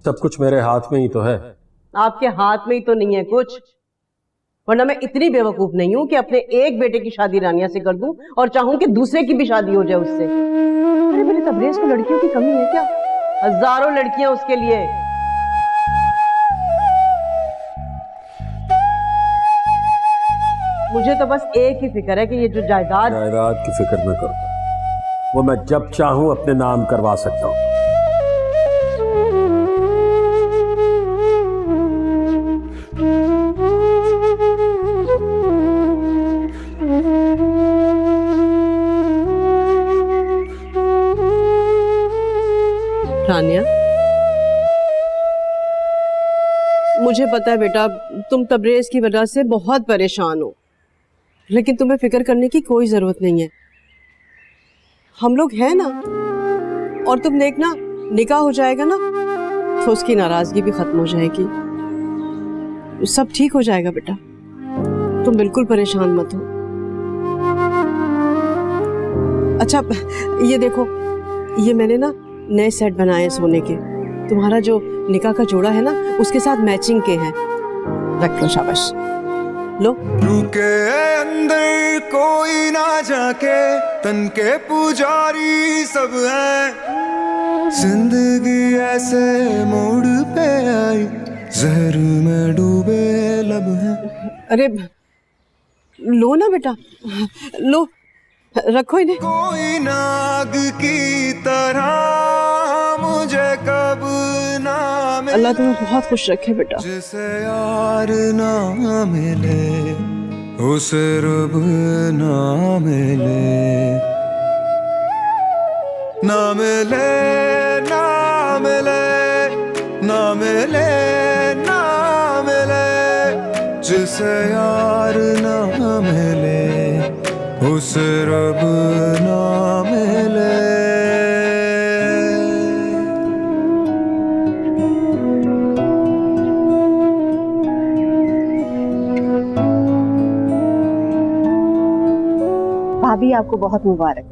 सब कुछ मेरे हाथ में ही तो है। आपके हाथ में ही तो नहीं है कुछ, वरना मैं इतनी बेवकूफ नहीं हूं कि अपने एक बेटे की शादी रानिया से कर दूं और चाहूं कि दूसरे की भी शादी हो जाए उससे। अरे मेरे तबरेज को लड़कियों की कमी है क्या? हजारों लड़कियां उसके लिए। मुझे तो बस एक ही फिक्र है कि ये जो जायदाद की फिक्र न करो, वो मैं जब चाहूं अपने नाम करवा सकता हूं। रानिया, मुझे पता है बेटा तुम तबरेज की वजह से बहुत परेशान हो, लेकिन तुम्हें फिक्र करने की कोई जरूरत नहीं है। हम लोग हैं ना, और तुम देखना निकाह हो जाएगा ना तो उसकी नाराजगी भी खत्म हो जाएगी, सब ठीक हो जाएगा बेटा, तुम बिल्कुल परेशान मत हो। अच्छा ये देखो, ये मैंने ना नए सेट बनाए सोने के, तुम्हारा जो निकाह का जोड़ा है ना उसके साथ मैचिंग के हैं, रख लो, शाबाश लो। रुके अंदर कोई ना जाके, तन के पुजारी सब है, जिंदगी ऐसे मोड़ पे आई, जहर में डूबे लब है। अरे लो ना बेटा, लो रखो इन्हें। कोई नाग की तरह मुझे कब ना मिले, अल्लाह तुम्हें बहुत खुश रखे बेटा। जिसे यार ना मिले उसे रब ना मिले, ना मिले ना मिले ना मिले ना मिले, जिसे यार ना मिले उसे रब ना मिले। भाभी आपको बहुत मुबारक।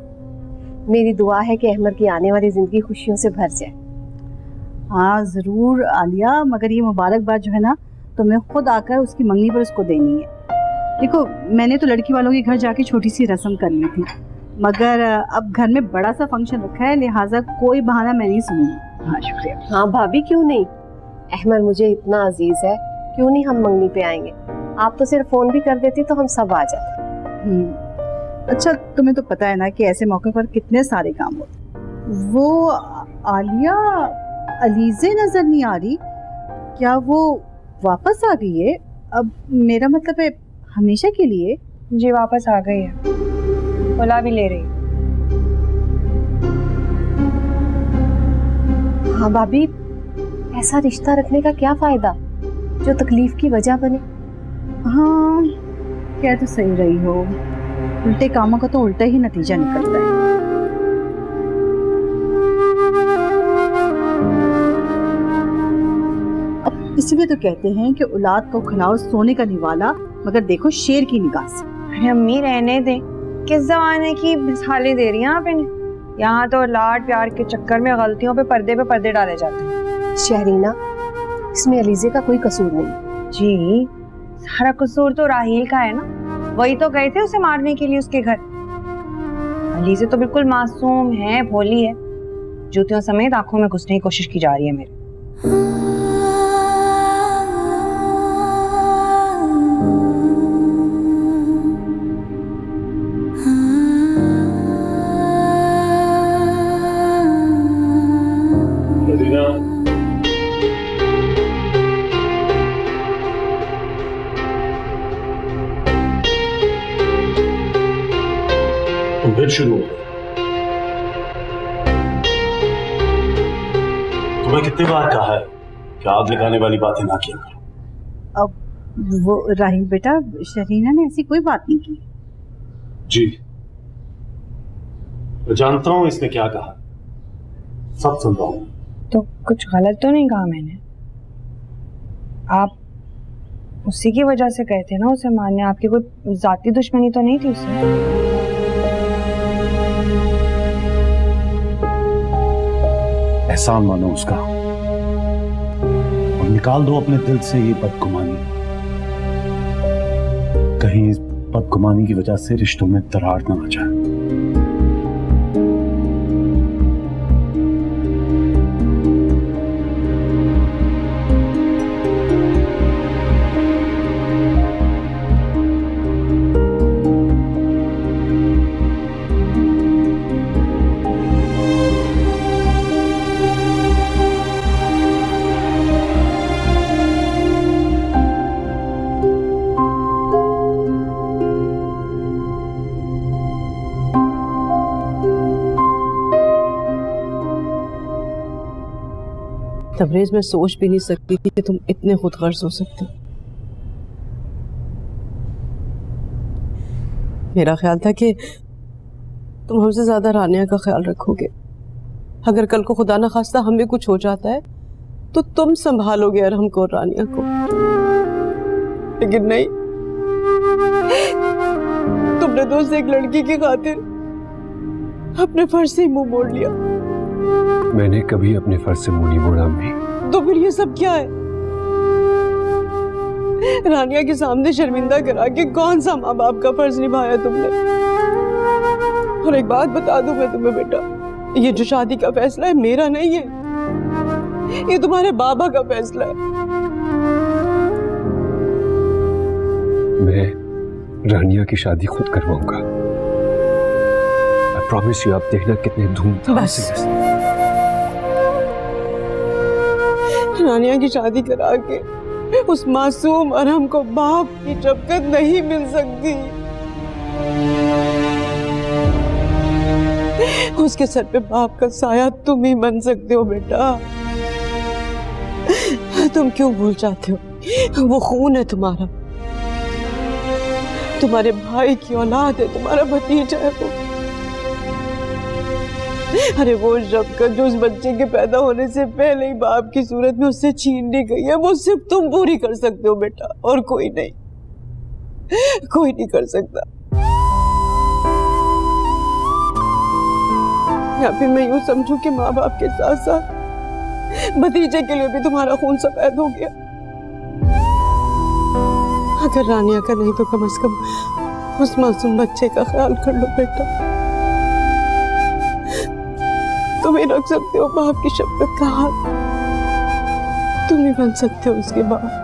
मेरी दुआ है कि अहमद की आने वाली जिंदगी खुशियों से भर जाए। हाँ जरूर आलिया, मगर ये मुबारकबाद जो है ना तो मैं खुद आकर उसकी मंगनी पर उसको देनी है। देखो मैंने तो लड़की वालों के घर जाके छोटी सी रस्म कर ली थी, मगर अब घर में बड़ा सा फंक्शन रखा है, लिहाजा कोई बहाना मैं नहीं सुनूंगी। हाँ शुक्रिया। हाँ भाभी क्यों नहीं, अहमद मुझे इतना अजीज है, क्यों नहीं हम मंगनी पे आएंगे। आप तो सिर्फ फोन भी कर देती तो हम सब आ जाते। अच्छा तुम्हें तो पता है ना कि ऐसे मौके पर कितने सारे काम होते। वो आलिया अलीजे नजर नहीं आ रही, क्या वो वापस आ गई है? अब मेरा मतलब है हमेशा के लिए। जी वापस आ गई है, बुला भी ले रही। हाँ भाभी, ऐसा रिश्ता रखने का क्या फायदा जो तकलीफ की वजह बने। हाँ क्या तो सही रही हो, उल्टे कामों का तो उल्टा ही नतीजा निकलता है। अब इसलिए तो कहते हैं कि औलाद को खिलाओ सोने का निवाला, मगर देखो शेर की निगाह से। अरे अम्मी रहने दे, किस जमाने की मिसालें दे रही हैं आप इन्हें। यहाँ तो लाड प्यार के चक्कर में गलतियों पे पर्दे डाले जाते हैं। शहरीना, इसमें अलीजे का कोई कसूर नहीं। जी सारा कसूर तो राहील का है ना, वही तो गए थे उसे मारने के लिए उसके घर। अलीजे तो बिल्कुल मासूम है, भोली है, जूतियों समेत आंखों में घुसने की कोशिश की जा रही है मेरे। फिर शुरू हो गया। तुम्हें कितनी बार कहा है कि आग लगाने वाली बातें ना किया करो। अब वो राहील बेटा, शरीना ने ऐसी कोई बात नहीं की। जी मैं जानता हूं इसने क्या कहा, सब सुनता हूं। तो कुछ गलत तो नहीं कहा मैंने? आप उसी की वजह से गए थे ना उसे मारने, आपकी कोई जाती दुश्मनी तो नहीं थी उससे? एहसान मानो उसका, अब निकाल दो अपने दिल से ये बदगुमानी। कहीं इस बदगुमानी की वजह से रिश्तों में दरार ना आ जाए। तबरेज, मैं सोच भी नहीं सकती थी कि तुम इतने खुद गर्ज हो सकते हो। मेरा ख्याल था कि तुम हमसे ज्यादा रानिया का ख्याल रखोगे। अगर कल को खुदा ना खास्ता हमें कुछ हो जाता है तो तुम संभालोगे अरहम को और रानिया को, लेकिन नहीं, तुमने दोस्त एक लड़की की खातिर अपने फर्ज से मुंह मोड़ लिया। मैंने कभी अपने फर्ज से मुंह नहीं मोड़ा अम्मी। तो फिर ये सब क्या है? रानिया के सामने शर्मिंदा करा के कौन सा माँ बाप का फर्ज निभाया तुमने? और एक बात बता दूं मैं तुम्हें बेटा, ये जो शादी का फैसला है मेरा नहीं है, ये तुम्हारे बाबा का फैसला है। मैं रानिया की शादी खुद करवाऊंगा। I promise you, आप देखना कितने धूमधाम से। रानिया की शादी करा के उस मासूम अरहम को बाप की शफ़क़त नहीं मिल सकती। उसके सर पे बाप का साया तुम ही बन सकते हो बेटा। तुम क्यों भूल जाते हो? वो खून है तुम्हारा, तुम्हारे भाई की औलाद है, तुम्हारा भतीजा है वो। अरे वो शफ़क़त जो उस बच्चे के पैदा होने से पहले ही बाप की सूरत में उससे छीन ली गई है, वो सिर्फ तुम पूरी कर सकते हो बेटा, और कोई नहीं, कोई नहीं कर सकता। या फिर मैं यूं समझूं कि माँ बाप के साथ साथ भतीजे के लिए भी तुम्हारा खून सफेद हो गया। अगर रानिया का नहीं तो कम से कम उस मासूम बच्चे का ख्याल कर लो बेटा। तुम ही रख सकते हो बाप की शफ़क़त का हाथ, तुम ही बन सकते हो उसके बाप।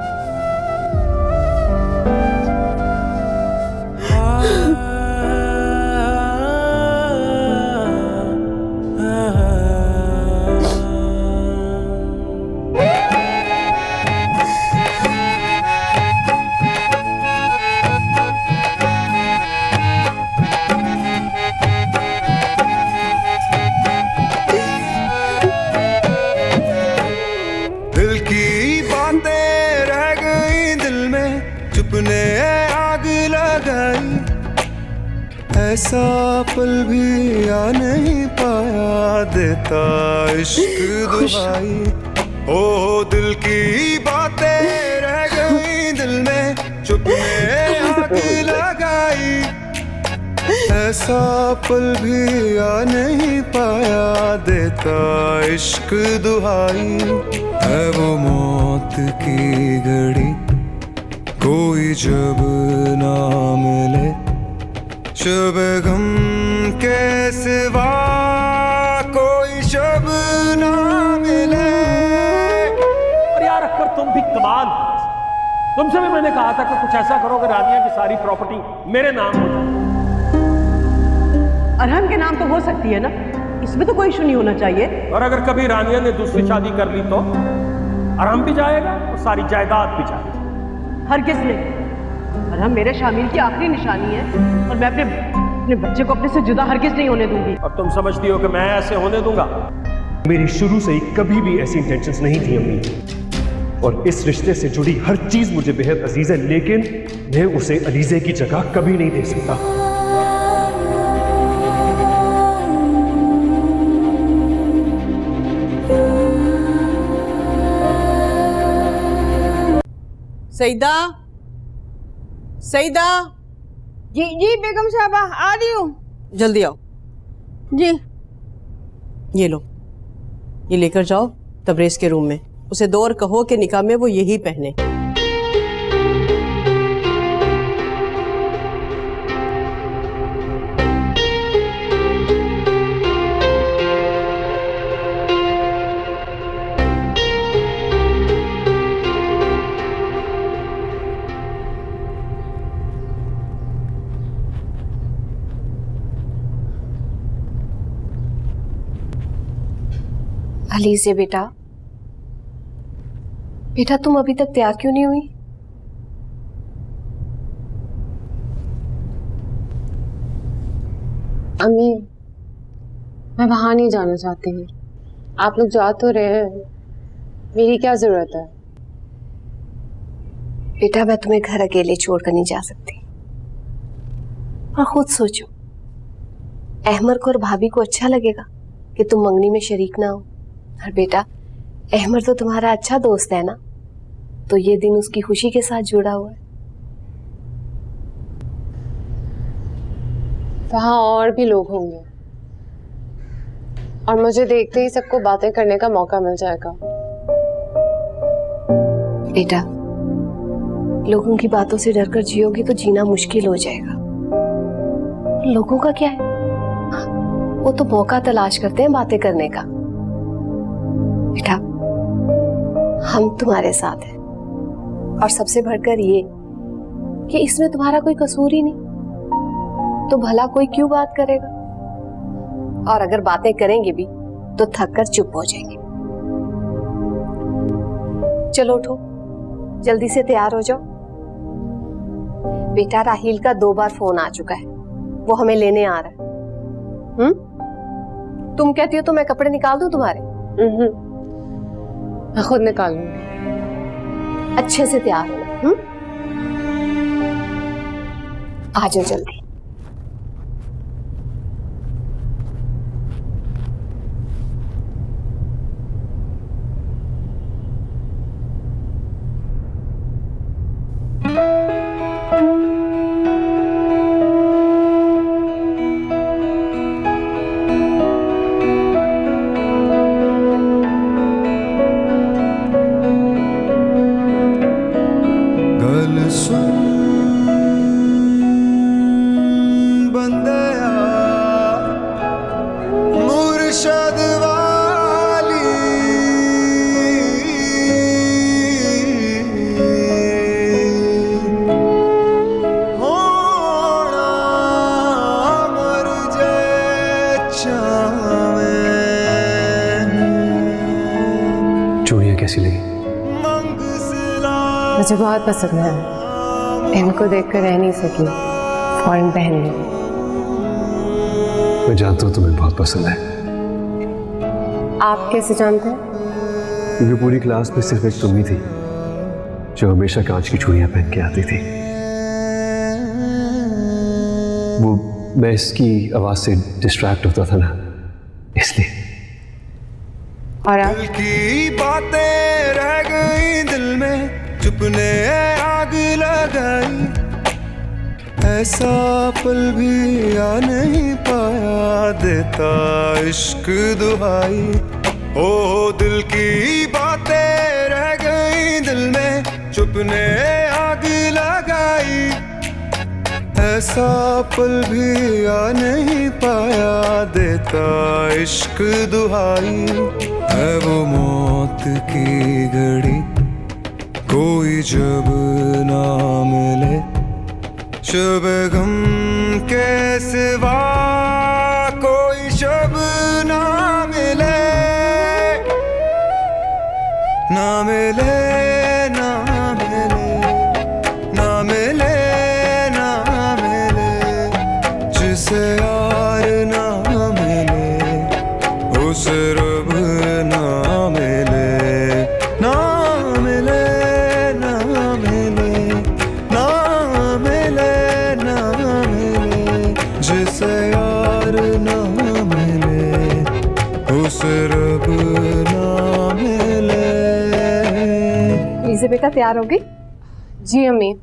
ऐसा पल भी आ नहीं पाया देता इश्क दुहाई। ओ दिल की बातें रह गई दिल में चुपने आग लगाई। ऐसा पल भी आ नहीं पाया देता इश्क दुहाई। है वो मौत की घड़ी कोई जब ना मिले, शब गम के सिवा कोई शब ना मिले। और यार अक्बर तुम भी कमाल, तुमसे भी मैंने कहा था कि कुछ ऐसा करो कि रानिया की सारी प्रॉपर्टी मेरे नाम हो जाए। अरहम के नाम तो हो सकती है ना, इसमें तो कोई इशू नहीं होना चाहिए। और अगर कभी रानिया ने दूसरी शादी कर ली तो अरहम भी जाएगा और सारी जायदाद भी जाएगी। हरगिज़ नहीं, अरहम मेरे शामिल की आखिरी निशानी है और मैं अपने बच्चे को अपने से जुदा हरगिज़ नहीं होने दूंगी। और तुम समझती हो कि मैं ऐसे होने दूंगा? मेरी शुरू से ही कभी भी ऐसी इंटेंशंस नहीं थी अम्मी, और इस रिश्ते से जुड़ी हर चीज मुझे बेहद अजीज है, लेकिन मैं उसे अलीज़े की जगह कभी नहीं दे सकता। सईदा, सईदा। जी जी बेगम साहबा आ रही हूँ। जल्दी आओ। जी ये लो, ये लेकर जाओ तबरेज के रूम में उसे दौर कहो कि निकाह में वो यही पहने। अलीज़े बेटा, बेटा तुम अभी तक तैयार क्यों नहीं हुई? अम्मी, मैं वहां नहीं जाना चाहती हूँ। आप लोग जा तो रहे हैं, मेरी क्या जरूरत है? बेटा मैं तुम्हें घर अकेले छोड़कर नहीं जा सकती। और खुद सोचो, अहमद को और भाभी को अच्छा लगेगा कि तुम मंगनी में शरीक ना हो। और बेटा अहमद तो तुम्हारा अच्छा दोस्त है ना, तो ये दिन उसकी खुशी के साथ जुड़ा हुआ है। वहां और भी लोग होंगे और मुझे देखते ही सबको बातें करने का मौका मिल जाएगा। बेटा लोगों की बातों से डरकर जियोगी तो जीना मुश्किल हो जाएगा। लोगों का क्या है, वो तो मौका तलाश करते हैं बातें करने का। बेटा हम तुम्हारे साथ हैं, और सबसे बढ़कर ये कि इसमें तुम्हारा कोई कसूर ही नहीं, तो भला कोई क्यों बात करेगा? और अगर बातें करेंगे भी तो थक कर चुप हो जाएंगे। चलो उठो, जल्दी से तैयार हो जाओ। बेटा राहील का 2 बार फोन आ चुका है, वो हमें लेने आ रहा है। तुम कहती हो तो मैं कपड़े निकाल दूं तुम्हारे? मैं खुद निकालूंगी। अच्छे से तैयार होना। आ जाओ जल्दी। कैसी लगी? मुझे बहुत पसंद है। इनको देखकर रह नहीं सकी, फौरन पहन ली। मैं जानता हूँ तुम्हें बहुत पसंद है। आप कैसे जानते हैं? क्योंकि पूरी क्लास में सिर्फ एक तुम ही थी जो हमेशा कांच की चूड़ियां पहन के आती थी। वो मैं इसकी आवाज से डिस्ट्रैक्ट होता था ना, इसलिए। और आप? दिल की बातें रह गई दिल में, चुप ने आग लगाई। ऐसा पल भी आ नहीं पाया, देता इश्क दुहाई। ओ दिल की बातें रह गई दिल में, चुप ने आग लगाई। ऐसा पल भी आ नहीं पाया, देता इश्क दुहाई। है वो मौत की घड़ी कोई जब ना मिले, शब गम के सिवा कोई शब ना मिले, ना मिले, ना मिले, ना मिले, ना मिले। जिसे यार ना मिले उसे रब ना मिले, ना मिले, ना मिले, ना मिले, ना मिले। जिसे यार ना मिले उसे रब ना मिले। लीज़े बेटा तैयार हो गई? जी अम्मी।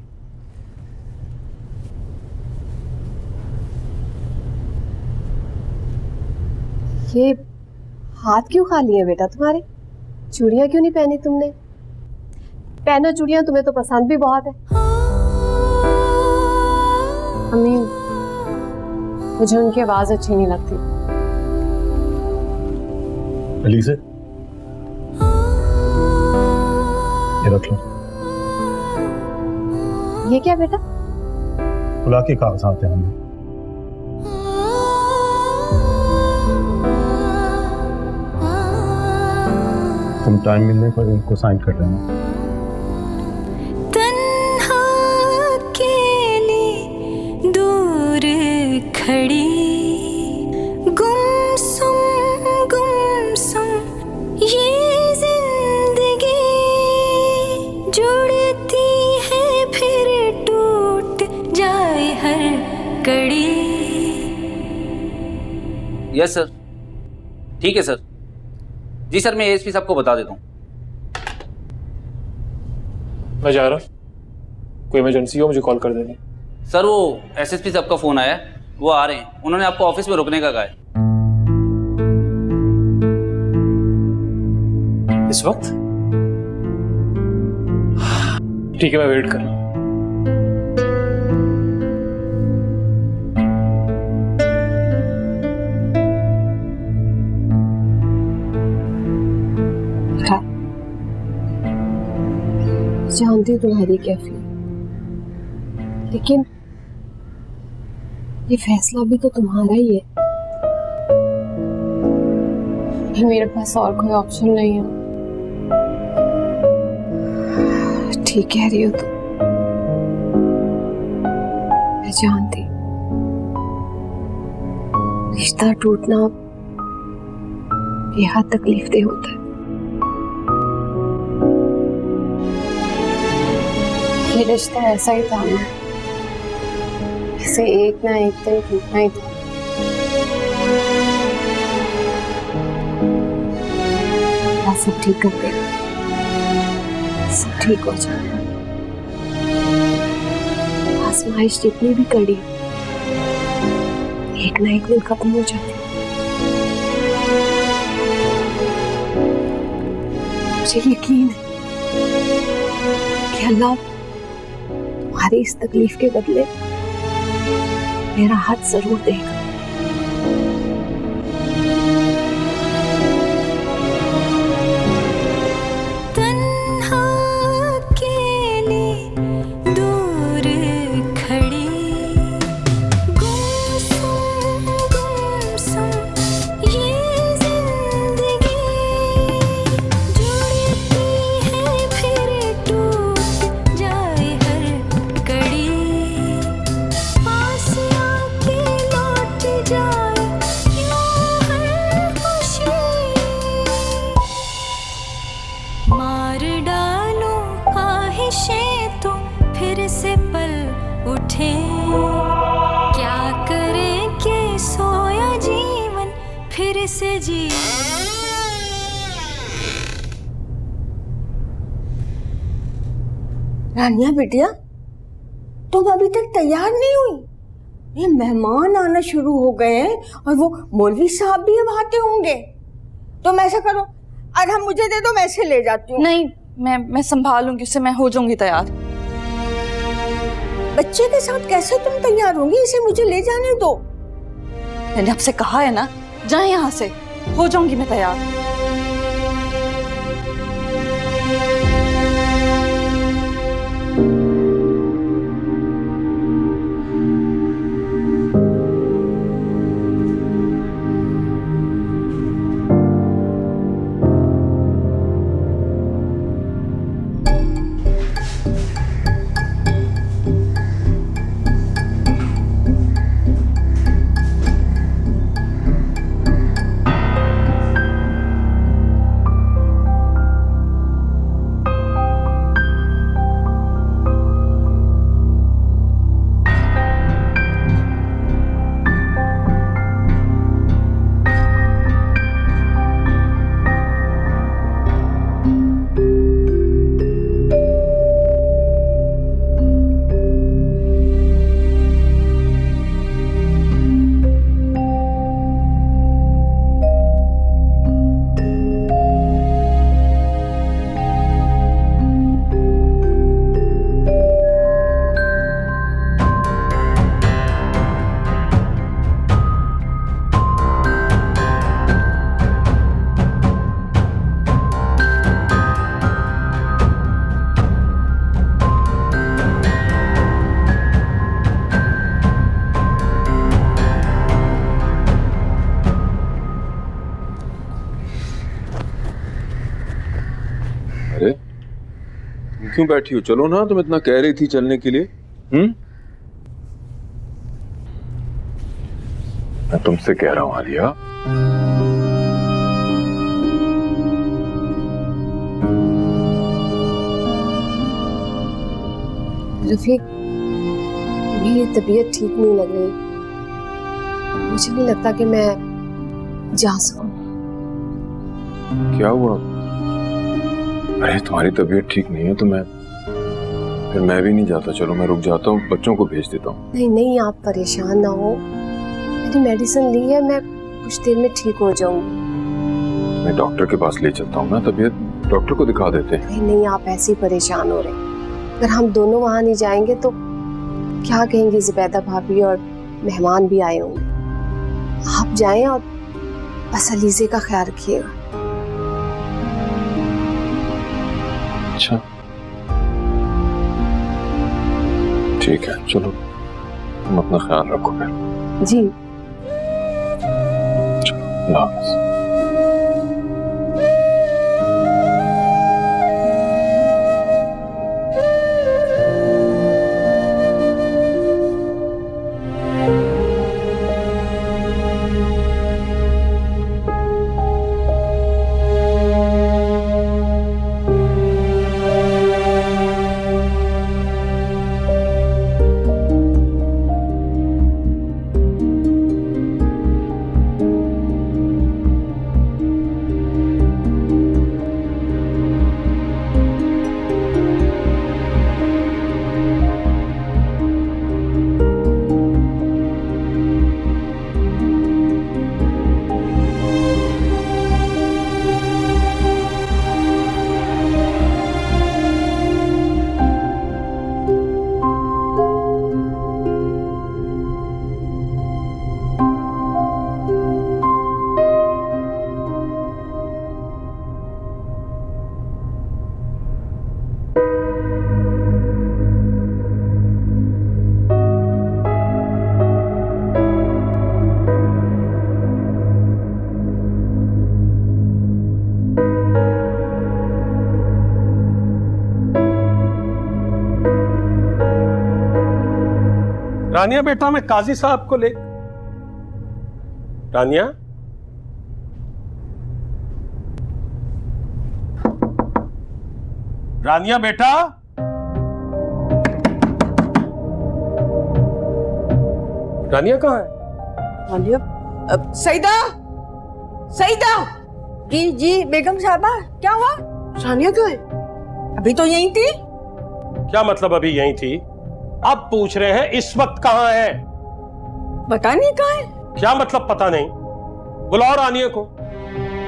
ये हाथ क्यों खाली है बेटा तुम्हारे? चूड़ियां क्यों नहीं पहनी तुमने? पहनो चूड़ियां, तुम्हें तो पसंद भी बहुत है। अम्मी, मुझे उनकी आवाज अच्छी नहीं लगती। अलीज़े, ये रख लो। ये क्या बेटा? खुला के कागजात हैं हमें। तुम टाइम मिलने पर इनको साइन कर देना। तन्हा अकेली दूर खड़ी गुमसुम ये जिंदगी जुड़ती है फिर टूट जाए हर कड़ी। यस सर, ठीक है सर। जी सर, मैं एएसपी साहब को बता देता हूँ। मैं जा रहा, कोई इमरजेंसी हो मुझे कॉल कर देना। सर वो एसएसपी साहब का फोन आया है, वो आ रहे हैं। उन्होंने आपको ऑफिस में रुकने का कहा है। इस वक्त? ठीक है, मैं वेट कर रहा हूँ। जानती हूँ तुम्हारी कैफियत, लेकिन ये फैसला भी तो तुम्हारा ही है। मेरे पास और कोई ऑप्शन नहीं है। ठीक कह रही हो तुम, मैं जानती। रिश्ता टूटना बेहद तकलीफदेह होता है। ये रिश्ता ऐसा ही था ना, इसे एक ना एक दिन टूटना ही था। सब ठीक कर देगा, सब ठीक हो जाएगा। आजमाइश जितनी भी कड़ी एक ना एक दिन खत्म हो जाती। मुझे यकीन है कि अल्लाह तुम्हारी इस तकलीफ के बदले मेरा हाथ जरूर देगा। मार डालो ख्वाहिशें तो फिर से पल उठे, क्या करें कि सोया जीवन फिर से जी। रानिया बेटिया, तुम अभी तक तैयार नहीं हुई? ये मेहमान आना शुरू हो गए हैं और वो मौलवी साहब भी अब आते होंगे। तुम ऐसा करो, और हम मुझे दे दो, मैं इसे ले जाती हूँ। नहीं, मैं संभालूंगी उसे, मैं हो जाऊंगी तैयार। बच्चे के साथ कैसे तुम तैयार होंगी? इसे मुझे ले जाने दो। मैंने आपसे कहा है ना, जाए यहाँ से, हो जाऊंगी मैं तैयार। क्यों बैठी हो? चलो ना, तुम इतना कह रही थी चलने के लिए। मैं तुमसे कह रहा हूं आलिया, रफीक, मेरी तबीयत ठीक नहीं लग रही, मुझे नहीं लगता कि मैं जा सकूं। क्या हुआ? अरे तुम्हारी तबीयत ठीक नहीं है तो फिर मैं भी नहीं जाता। चलो मैं रुक जाता हूँ, बच्चों को भेज देता हूँ। नहीं नहीं, आप परेशान ना हो, मैंने मेडिसिन ली है, मैं कुछ देर में ठीक हो जाऊंगी। मैं डॉक्टर के पास ले चलता हूँ ना, तबीयत डॉक्टर को दिखा देते हैं। नहीं नहीं, आप ऐसे ही परेशान हो रहे, अगर हम दोनों वहां नहीं जाएंगे तो क्या कहेंगी जुबैदा भाभी, और मेहमान भी आए होंगे। आप जाएं और बस अलीज़े का ख्याल रखिएगा। अच्छा ठीक है, चलो तुम अपना ख्याल रखो फिर। जी चलो, अल्लाह हाफ़िज़। रानिया बेटा, मैं काजी साहब को ले। रानिया, रानिया बेटा, रानिया कहाँ है? रानिया, सईदा, सईदा। जी जी बेगम साहबा, क्या हुआ? रानिया कहाँ है? अभी तो यहीं थी। क्या मतलब अभी यहीं थी? अब पूछ रहे हैं इस वक्त कहाँ है? पता नहीं कहाँ है। क्या मतलब पता नहीं? बुलाओ रानिया को,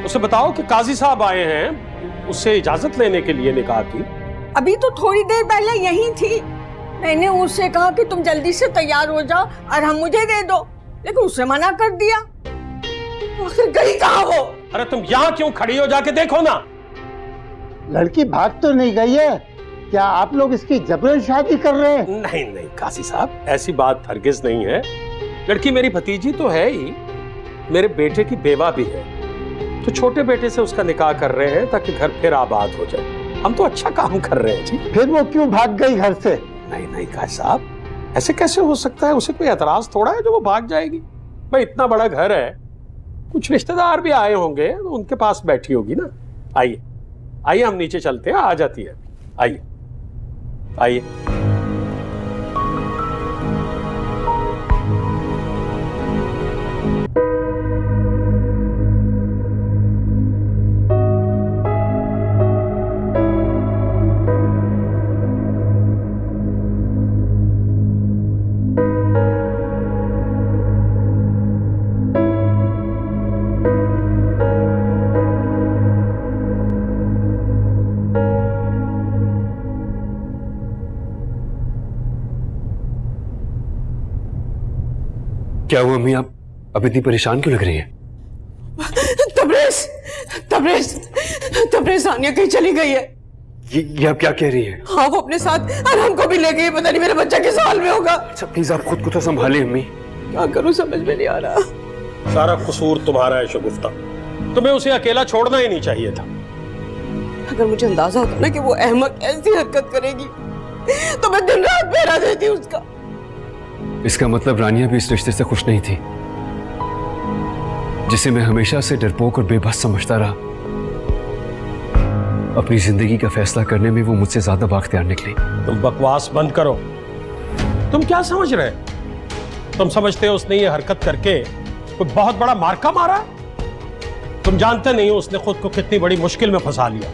उसे बताओ कि काजी साहब आए हैं, उससे इजाजत लेने के लिए निकाह की। अभी तो थोड़ी देर पहले यहीं थी। मैंने उससे कहा कि तुम जल्दी से तैयार हो जाओ और हम मुझे दे दो, लेकिन उसने मना कर दिया। आखिर गई कहाँ वो? अरे तुम यहाँ क्यों खड़ी हो? जाके देखो ना। लड़की भाग तो नहीं गई है? क्या आप लोग इसकी जबरन शादी कर रहे हैं? नहीं नहीं काजी साहब, ऐसी बात हरगिज नहीं है। लड़की मेरी भतीजी तो है ही, मेरे बेटे की बेवा भी है, तो छोटे बेटे से उसका निकाह कर रहे हैं ताकि घर फिर आबाद हो जाए। हम तो अच्छा काम कर रहे हैं जी। फिर वो क्यों भाग गई घर से? नहीं नहीं काजी साहब, ऐसे कैसे हो सकता है? उसे कोई एतराज थोड़ा है जो वो भाग जाएगी। भाई इतना बड़ा घर है, कुछ रिश्तेदार भी आए होंगे तो उनके पास बैठी होगी ना। आइए आइए, हम नीचे चलते हैं, आ जाती है। आइए आइए। क्या हुआ अम्मी, आप अब इतनी परेशान क्यों लग रही हैं? तबरेज, तबरेज, तबरेज, रानिया कहीं चली गई है। ये आप क्या कह रही हैं? हाँ, वो अपने साथ आराम को भी ले गई। पता नहीं मेरा बच्चा किस हाल में होगा। अच्छा प्लीज आप खुद को तो संभालिए अम्मी। क्या करूं समझ में नहीं आ रहा। सारा कसूर तुम्हारा है शगुफ्ता, तुम्हें उसे अकेला छोड़ना ही नहीं चाहिए था। अगर मुझे अंदाजा होता ना कि वो अहमक ऐसी हरकत करेगी तो मैं दिन रात पहरा देती उसका। इसका मतलब रानिया भी इस रिश्ते से खुश नहीं थी, जिसे मैं हमेशा से डरपोक और बेबस समझता रहा। अपनी जिंदगी का फैसला करने में वो मुझसे ज्यादा बाख्तियार निकली। तुम बकवास बंद करो। तुम क्या समझ रहे? तुम समझते हो उसने ये हरकत करके कोई बहुत बड़ा मार्का मारा? तुम जानते नहीं हो उसने खुद को कितनी बड़ी मुश्किल में फंसा लिया।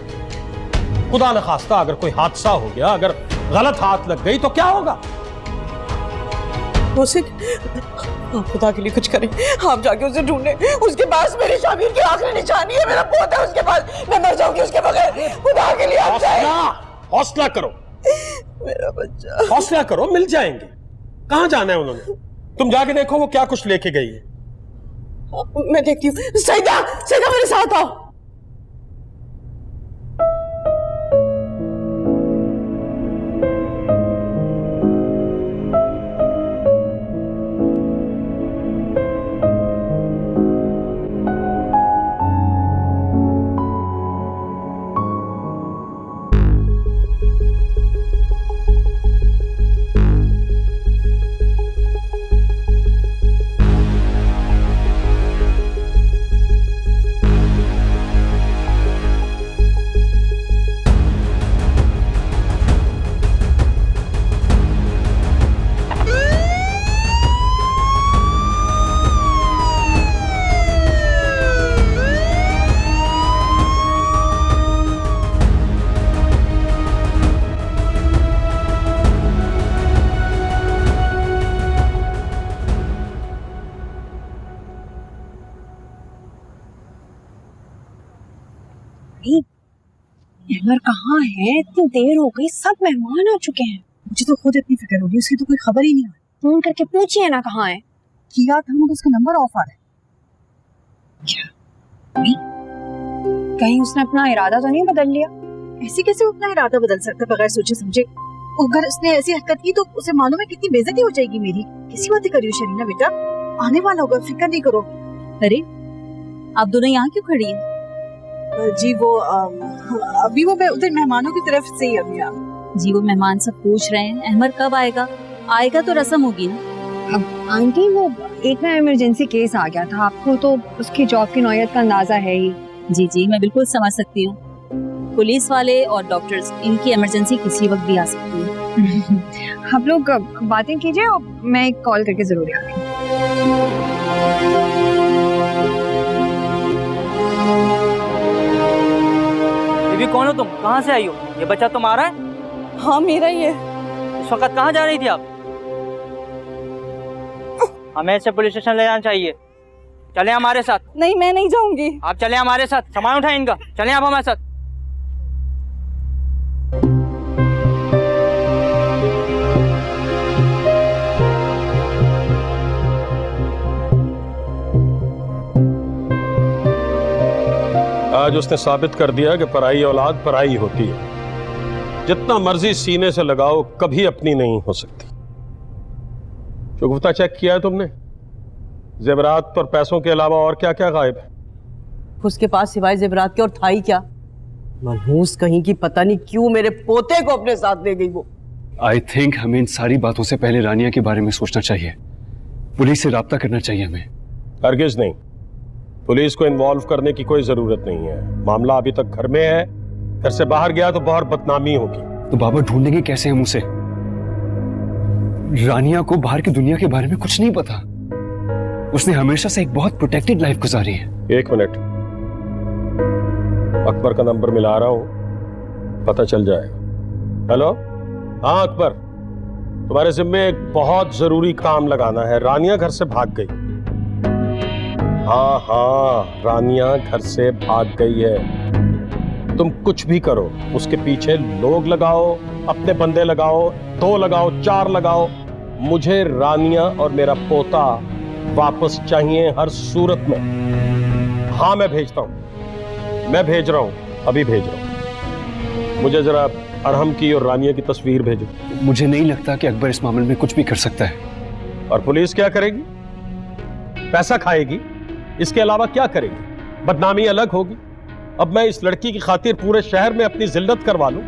खुदा न खास्ता अगर कोई हादसा हो गया, अगर गलत हाथ लग गई तो क्या होगा? आप खुदा के लिए कुछ करें, आप जाके उसे ढूंढें। उसके पास मेरी शामिर की आखिरी निशानी है, मेरा पोता है उसके पास। मैं मर जाऊंगी उसके बगैर। खुदा के लिए आप जाएं। हौसला करो मेरा बच्चा, हौसला करो, मिल जाएंगे। कहां जाना है उन्होंने? तुम जाके देखो वो क्या कुछ लेके गई है। मैं देखती हूँ। सईदा, सईदा मेरे साथ आओ। अहमर कहाँ है? इतनी देर हो गई, सब मेहमान आ चुके हैं। मुझे तो खुद इतनी फिक्र हो रही है, उसकी तो कोई खबर ही नहीं आ रही। फोन करके पूछिए ना कहाँ है। किया था मगर उसका नंबर ऑफ आ रहा है। कहीं उसने अपना इरादा तो नहीं बदल लिया? ऐसे कैसे वो अपना इरादा बदल सकता है बगैर सोचे समझे? अगर उसने ऐसी हरकत की तो उसे मालूम है कितनी बेइज्जती हो जाएगी मेरी। कैसी बातें कर रही हो शरीना बेटा? आने वाला होगा, फिक्र नहीं करो। अरे आप दोनों यहाँ क्यों खड़ी हैं? जी वो अभी वो मैं उधर मेहमानों की तरफ से ही अभी जी वो मेहमान सब पूछ रहे हैं अहमर कब आएगा। आएगा तो रस्म होगी ना। अब आंटी वो एक ना इमरजेंसी केस आ गया था, आपको तो उसकी जॉब की नौयत का अंदाजा है ही। जी जी मैं बिल्कुल समझ सकती हूँ। पुलिस वाले और डॉक्टर्स, इनकी इमरजेंसी किसी वक्त भी आ सकती है। आप लोग बातें कीजिए और मैं कॉल करके जरूर आ रही बीबी कौन हो तुम? कहाँ से आई हो? ये बच्चा तुम्हारा है? हाँ मेरा ही है। इस वक्त कहाँ जा रही थी आप? हमें इसे पुलिस स्टेशन ले जाना चाहिए। चले हमारे साथ। नहीं मैं नहीं जाऊंगी। आप चले हमारे साथ, सामान उठाएं इनका। चले आप हमारे साथ। आज उसने साबित कर दिया कि पराई औलाद पराई होती है। जितना मर्जी सीने से लगाओ, कभी अपनी नहीं हो सकती। शुगुफ्ता चेक किया है तुमने? जेवरात और पैसों के अलावा और क्या क्या गायब है? उसके पास सिवाय जेवरात के और था ही क्या? मनहूस कहीं की, पता नहीं क्यों मेरे पोते को अपने साथ ले गई वो। आई थिंक हमें इन सारी बातों से पहले रानिया के बारे में सोचना चाहिए। पुलिस से राब्ता करना चाहिए हमें। हरगिज नहीं, पुलिस को इन्वॉल्व करने की कोई जरूरत नहीं है। मामला अभी तक घर में है, घर से बाहर गया तो बहुत बदनामी होगी। तो बाबा ढूंढेंगे कैसे हम उसे? रानिया को बाहर की दुनिया के बारे में कुछ नहीं पता। उसने हमेशा से एक बहुत प्रोटेक्टेड लाइफ गुजारी है। एक मिनट, अकबर का नंबर मिला रहा हूं, पता चल जाएगा। हेलो, हाँ अकबर, तुम्हारे जिम्मे एक बहुत जरूरी काम लगाना है। रानिया घर से भाग गई। हाँ हाँ, रानिया घर से भाग गई है। तुम कुछ भी करो, उसके पीछे लोग लगाओ, अपने बंदे लगाओ, 2 लगाओ, 4 लगाओ। मुझे रानिया और मेरा पोता वापस चाहिए हर सूरत में। हाँ मैं भेजता हूं, मैं भेज रहा हूं, अभी भेज रहा हूं। मुझे जरा अरहम की और रानिया की तस्वीर भेजो। मुझे नहीं लगता कि अकबर इस मामले में कुछ भी कर सकता है। और पुलिस क्या करेगी? पैसा खाएगी, इसके अलावा क्या करेगी? बदनामी अलग होगी। अब मैं इस लड़की की खातिर पूरे शहर में अपनी जिल्लत करवा लूं?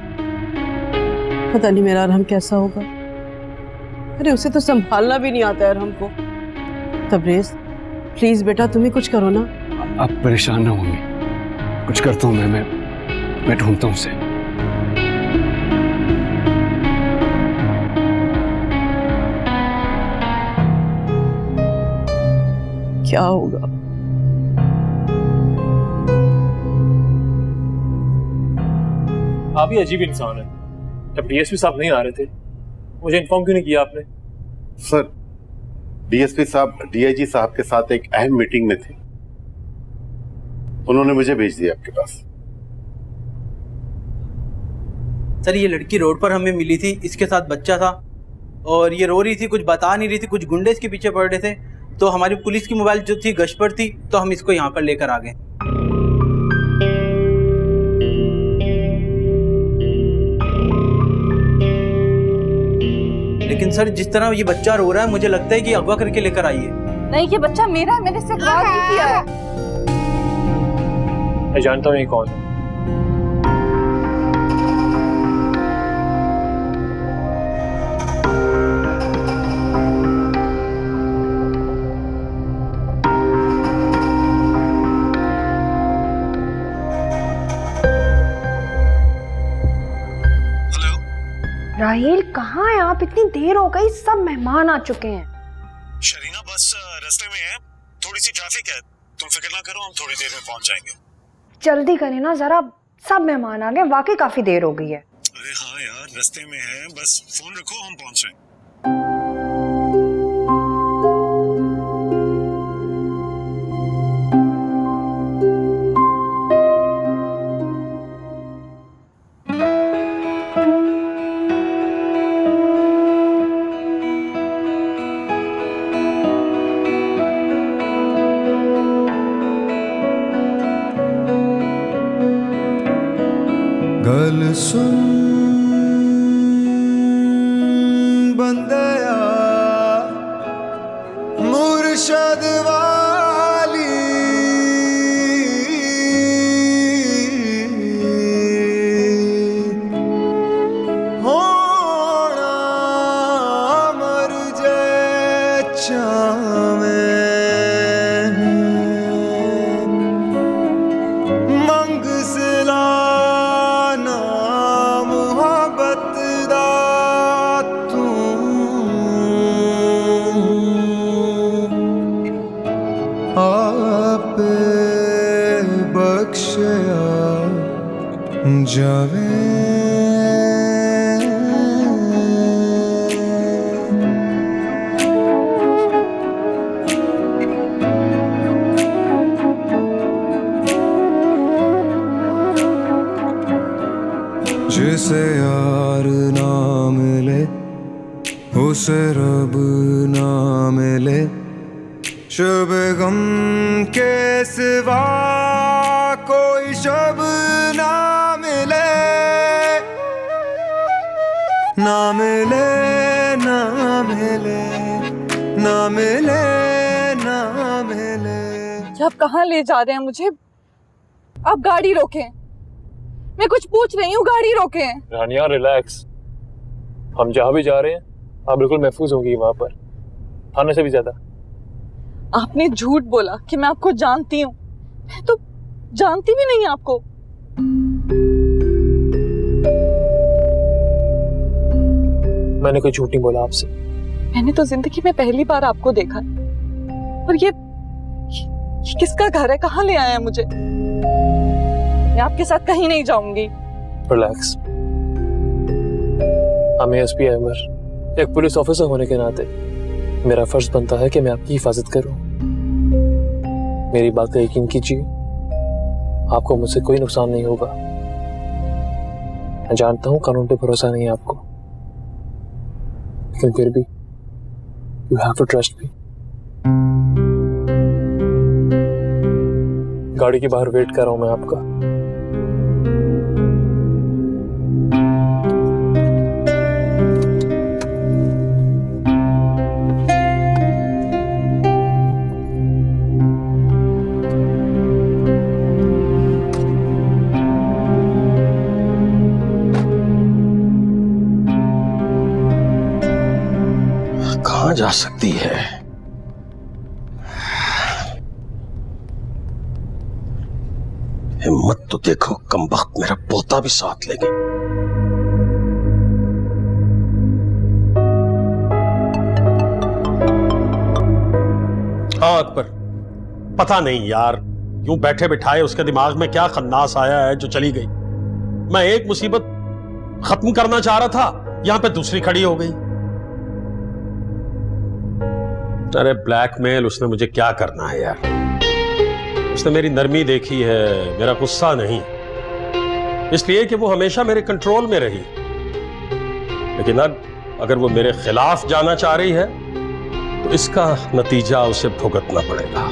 पता नहीं मेरा अरहम कैसा होगा। अरे उसे तो संभालना भी नहीं आता है अरहम को। तबरेज प्लीज बेटा तुम ही कुछ करो ना। आप परेशान ना हो मम्मी, कुछ करता हूँ मैं ढूंढता हूँ उसे। क्या होगा? आप ही अजीब इंसान है। जब डीएसपी साहब नहीं आ रहे थे मुझे इन्फॉर्म क्यों नहीं किया आपने? सर डीएसपी साहब डीआईजी साहब के साथ एक अहम मीटिंग में थे, उन्होंने मुझे भेज दिया आपके पास। सर ये लड़की रोड पर हमें मिली थी, इसके साथ बच्चा था और ये रो रही थी, कुछ बता नहीं रही थी, कुछ गुंडे इसके पीछे पड़ रहे थे। तो हमारी पुलिस की मोबाइल जो थी गश्त पर थी, तो हम इसको यहाँ पर लेकर आ गए। लेकिन सर जिस तरह ये बच्चा रो रहा है मुझे लगता है कि अगवा करके लेकर आई है। नहीं ये बच्चा मेरा है, मैंने इससे बात नहीं किया है। मैं जानता हूँ ये कौन है। राहील कहाँ है आप? इतनी देर हो गई, सब मेहमान आ चुके हैं। शरीना बस रास्ते में है, थोड़ी सी ट्रैफिक है, तुम फिक्र ना करो, हम थोड़ी देर में पहुंच जाएंगे। जल्दी करें ना जरा, सब मेहमान आ गए, वाकई काफी देर हो गई है। अरे हाँ यार रास्ते में है, बस फोन रखो हम पहुंच रहे हैं। गल सुन बंदया मुर्शद वाली, होना मर जाए चावे मंग सिला जावे जिसे यार ना मिले उसे रब ना मिले, शब गम के सिवा कोई शब ना मिले, ना मिले ना मिले ना मिले ना मिले। आप कहाँ ले जा रहे हैं मुझे? आप गाड़ी रोकें, मैं कुछ पूछ रही हूँ, गाड़ी रोकें। रानिया रिलैक्स, हम जहाँ भी जा रहे हैं आप बिल्कुल महफूज होंगी वहां पर, थाने से भी ज्यादा। आपने झूठ बोला कि मैं आपको जानती हूँ, मैं तो जानती भी नहीं आपको। मैंने कोई झूठ नहीं बोला आपसे। मैंने तो जिंदगी में पहली बार आपको देखा और ये किसका घर है? कहाँ ले आया मुझे? मैं आपके साथ कहीं नहीं जाऊंगी। रिलैक्स, I'm ASP अहमर, एक पुलिस ऑफिसर होने के नाते मेरा फर्ज बनता है कि मैं आपकी हिफाजत करूं। मेरी बात का यकीन कीजिए, आपको मुझसे कोई नुकसान नहीं होगा। मैं जानता हूं कानून पे भरोसा नहीं है आपको, लेकिन फिर भी you have to trust me. गाड़ी के बाहर वेट कर रहा हूं मैं आपका। जा सकती है। हिम्मत तो देखो, कमबख्त मेरा पोता भी साथ ले गई। हाँ अकबर, पता नहीं यार, यूं बैठे बिठाए उसके दिमाग में क्या खन्नास आया है जो चली गई। मैं एक मुसीबत खत्म करना चाह रहा था, यहां पे दूसरी खड़ी हो गई। अरे ब्लैकमेल उसने मुझे क्या करना है यार। उसने मेरी नरमी देखी है, मेरा गुस्सा नहीं, इसलिए कि वो हमेशा मेरे कंट्रोल में रही। लेकिन अब अगर वो मेरे खिलाफ जाना चाह रही है तो इसका नतीजा उसे भुगतना पड़ेगा।